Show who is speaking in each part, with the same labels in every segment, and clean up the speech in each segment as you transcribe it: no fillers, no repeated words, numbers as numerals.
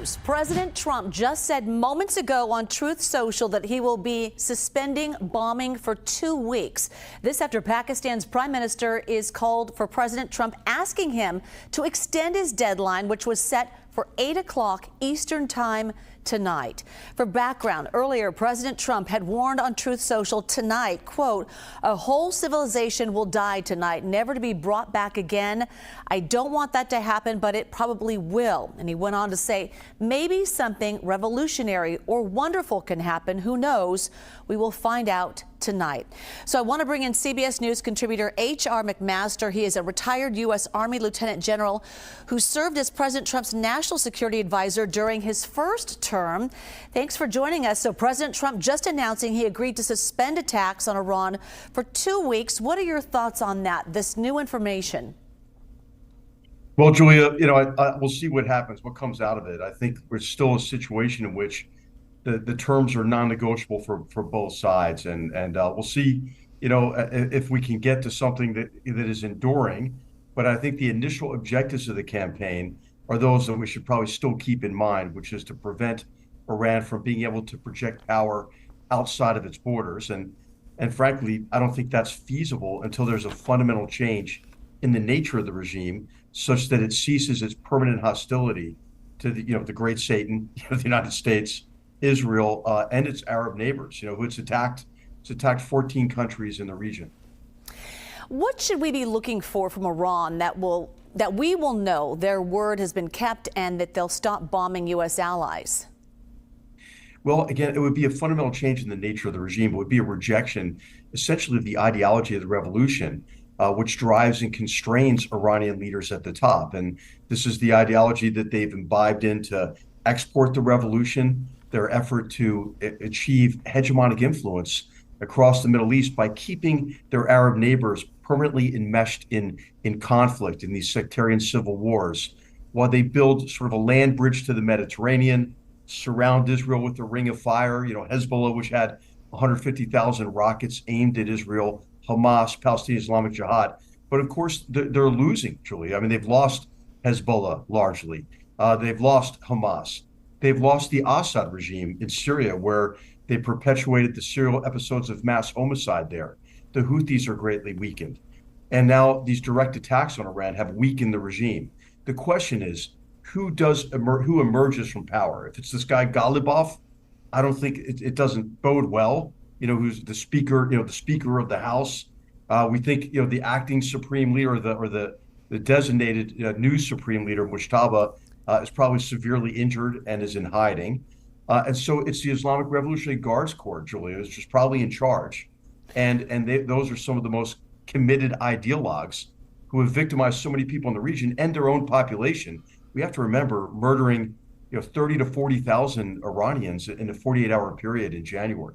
Speaker 1: news. President Trump just said moments ago on Truth Social that he will be suspending bombing for 2 weeks. This after Pakistan's prime minister is called for President Trump, asking him to extend his deadline, which was set for 8 o'clock Eastern time tonight. For background, earlier President Trump had warned on Truth Social tonight, quote, "A whole civilization will die tonight, never to be brought back again. I don't want that to happen, but it probably will." And he went on to say, maybe something revolutionary or wonderful can happen. Who knows? We will find out tonight. So I want to bring in CBS News contributor H.R. McMaster. He is a retired U.S. Army Lieutenant General who served as President Trump's national security advisor during his first term. Thanks for joining us. So President Trump just announcing he agreed to suspend attacks on Iran for 2 weeks. What are your thoughts on that, this new information?
Speaker 2: Well, Julia, we'll see what happens, what comes out of it. I think we're still in a situation in which the terms are non-negotiable for both sides, and we'll see, if we can get to something that is enduring. But I think the initial objectives of the campaign are those that we should probably still keep in mind, which is to prevent Iran from being able to project power outside of its borders. And frankly, I don't think that's feasible until there's a fundamental change in the nature of the regime, such that it ceases its permanent hostility to the great Satan, the United States, Israel, and its Arab neighbors, who it's attacked 14 countries in the region.
Speaker 1: What should we be looking for from Iran that we will know their word has been kept and that they'll stop bombing U.S. allies?
Speaker 2: Well, again, it would be a fundamental change in the nature of the regime. It would be a rejection, essentially, of the ideology of the revolution, which drives and constrains Iranian leaders at the top. And this is the ideology that they've imbibed in to export the revolution, their effort to achieve hegemonic influence across the Middle East by keeping their Arab neighbors permanently enmeshed in conflict in these sectarian civil wars, while they build sort of a land bridge to the Mediterranean, surround Israel with the ring of fire. Hezbollah, which had 150,000 rockets aimed at Israel, Hamas, Palestinian Islamic Jihad. But of course, they're losing, Julie. I mean, they've lost Hezbollah largely. They've lost Hamas. They've lost the Assad regime in Syria, where they perpetuated the serial episodes of mass homicide there. The Houthis are greatly weakened. And now these direct attacks on Iran have weakened the regime. The question is, who emerges from power? If it's this guy Ghalibaf, I don't think it doesn't bode well. Who's the speaker, the Speaker of the House. We think, the acting supreme leader or the designated new supreme leader, Mujtaba, is probably severely injured and is in hiding. And so it's the Islamic Revolutionary Guards Corps, Julia, is just probably in charge. And those are some of the most committed ideologues who have victimized so many people in the region and their own population. We have to remember murdering 30 to 40,000 Iranians in a 48-hour period in January.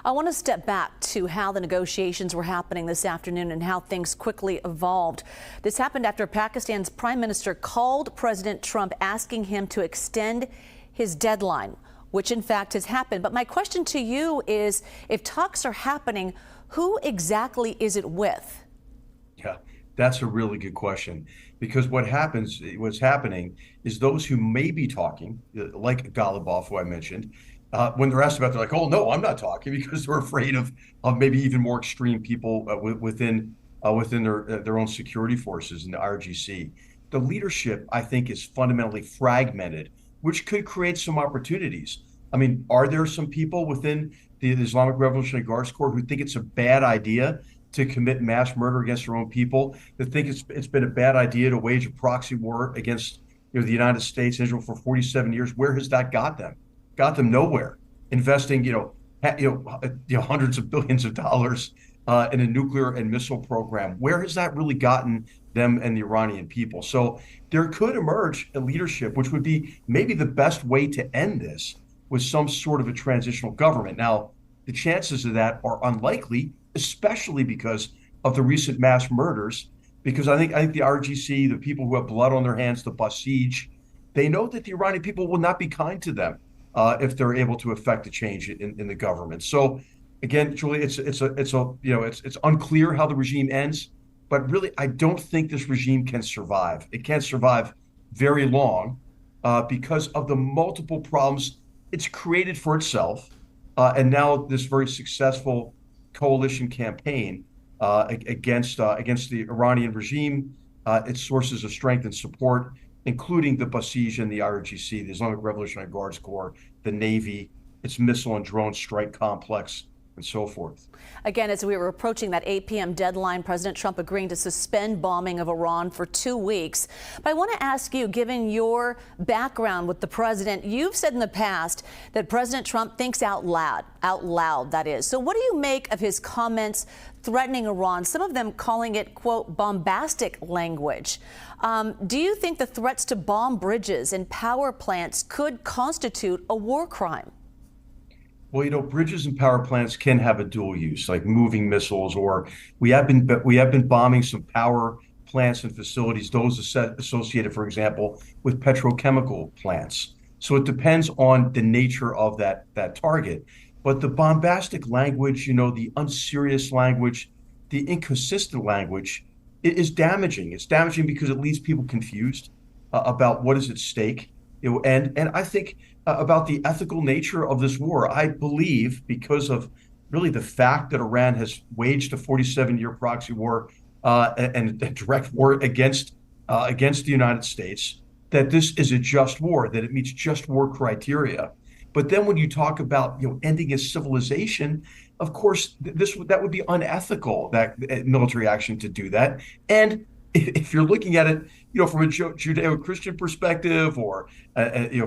Speaker 1: I want to step back to how the negotiations were happening this afternoon and how things quickly evolved. This happened after Pakistan's prime minister called President Trump, asking him to extend his deadline, which in fact has happened. But my question to you is, if talks are happening, who exactly is it with?
Speaker 2: Yeah, that's a really good question, because what's happening is those who may be talking, like Ghalibaf, who I mentioned, when they're asked about it, they're like, "Oh no, I'm not talking," because they're afraid of maybe even more extreme people within their own security forces in the RGC. The leadership, I think, is fundamentally fragmented, which could create some opportunities. I mean, are there some people within the Islamic Revolutionary Guards Corps who think it's a bad idea to commit mass murder against their own people, that think it's been a bad idea to wage a proxy war against the United States and Israel for 47 years? Where has that got them? Got them nowhere. Investing, hundreds of billions of dollars in a nuclear and missile program. Where has that really gotten them and the Iranian people? So there could emerge a leadership, which would be maybe the best way to end this, with some sort of a transitional government. Now, the chances of that are unlikely, especially because of the recent mass murders. Because I think the RGC, the people who have blood on their hands, the Basij, they know that the Iranian people will not be kind to them if they're able to effect a change in the government. So again, Julie, it's unclear how the regime ends, but really, I don't think this regime can survive. It can't survive very long. because of the multiple problems it's created for itself, and now this very successful coalition campaign against the Iranian regime, its sources of strength and support, including the Basij and the IRGC, the Islamic Revolutionary Guards Corps, the Navy, its missile and drone strike complex, and so forth.
Speaker 1: Again, as we were approaching that 8 p.m. deadline, President Trump agreeing to suspend bombing of Iran for 2 weeks. But I want to ask you, given your background with the president, you've said in the past that President Trump thinks out loud, that is. So what do you make of his comments threatening Iran, some of them calling it, quote, bombastic language? Do you think the threats to bomb bridges and power plants could constitute a war crime?
Speaker 2: Well, bridges and power plants can have a dual use, like moving missiles, or we have been bombing some power plants and facilities, those associated, for example, with petrochemical plants. So it depends on the nature of that target. But the bombastic language, the unserious language, the inconsistent language is damaging. It's damaging because it leaves people confused about what is at stake. And I think about the ethical nature of this war. I believe, because of really the fact that Iran has waged a 47-year proxy war and a direct war against the United States, that this is a just war, that it meets just war criteria. But then when you talk about ending a civilization, of course, that would be unethical, that military action to do that. And if you're looking at it, from a Judeo-Christian perspective, or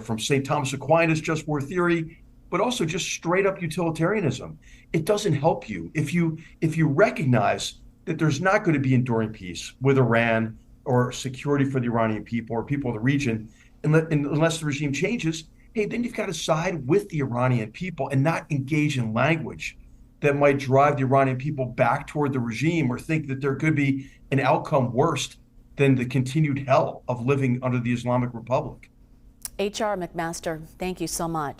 Speaker 2: from St. Thomas Aquinas' just war theory, but also just straight up utilitarianism, it doesn't help you if you recognize that there's not going to be enduring peace with Iran or security for the Iranian people or people of the region unless the regime changes. Hey, then you've got to side with the Iranian people and not engage in language that might drive the Iranian people back toward the regime, or think that there could be an outcome worse than the continued hell of living under the Islamic Republic.
Speaker 1: H.R. McMaster, thank you so much.